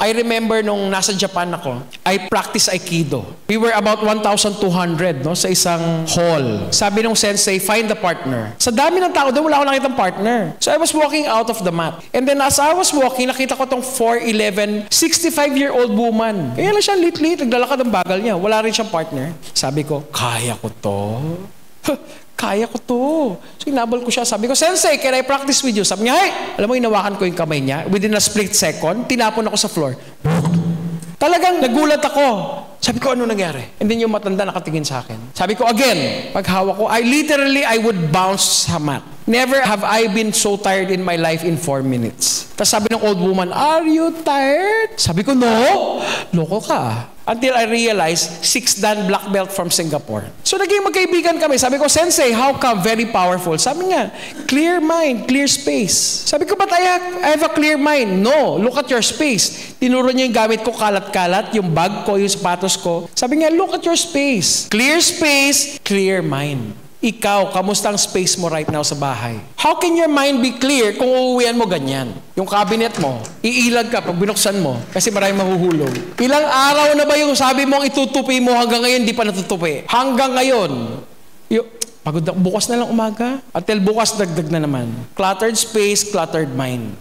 I remember nung nasa Japan ako, I practice Aikido. We were about 1,200 no, sa isang hall. Sabi nung sensei, find the partner. Sa dami ng tao doon, wala akong nakitang partner. So I was walking out of the mat. And then as I was walking, nakita ko tong 4'11", 65-year-old woman. Kaya lang siya lit-lit, naglalakad ang bagal niya. Wala rin siyang partner. Sabi ko, kaya ko to. Kaya ko to. So inabol ko siya. Sabi ko, Sensei, can I practice with you? Sabi niya, hey! Alam mo, inawakan ko yung kamay niya. Within a split second, tinapon ako sa floor. Talagang nagulat ako. Sabi ko, ano nangyari? And then yung matanda nakatingin sa akin. Sabi ko, again, paghawak ko, I would bounce sa mat. Never have I been so tired in my life in 4 minutes. Tapos sabi ng old woman, are you tired? Sabi ko, no. Loko ka. Until I realized, 6 Dan black belt from Singapore. So naging magkaibigan kami. Sabi ko, Sensei, how come? Very powerful. Sabi niya, clear mind, clear space. Sabi ko, but I have a clear mind. No, look at your space. Tinuro niya yung gamit ko, kalat-kalat, yung bag ko, yung sapatos ko. Sabi niya, look at your space. Clear space, clear mind. Ikaw, kamusta ang space mo right now sa bahay? How can your mind be clear kung uuwian mo ganyan? Yung cabinet mo, iilag ka pag binuksan mo kasi maraming mahuhulog. Ilang araw na ba yung sabi mong itutupi mo hanggang ngayon, di pa natutupi? Hanggang ngayon. Pagod na, bukas na lang umaga. Until bukas, dagdag na naman. Cluttered space, cluttered mind.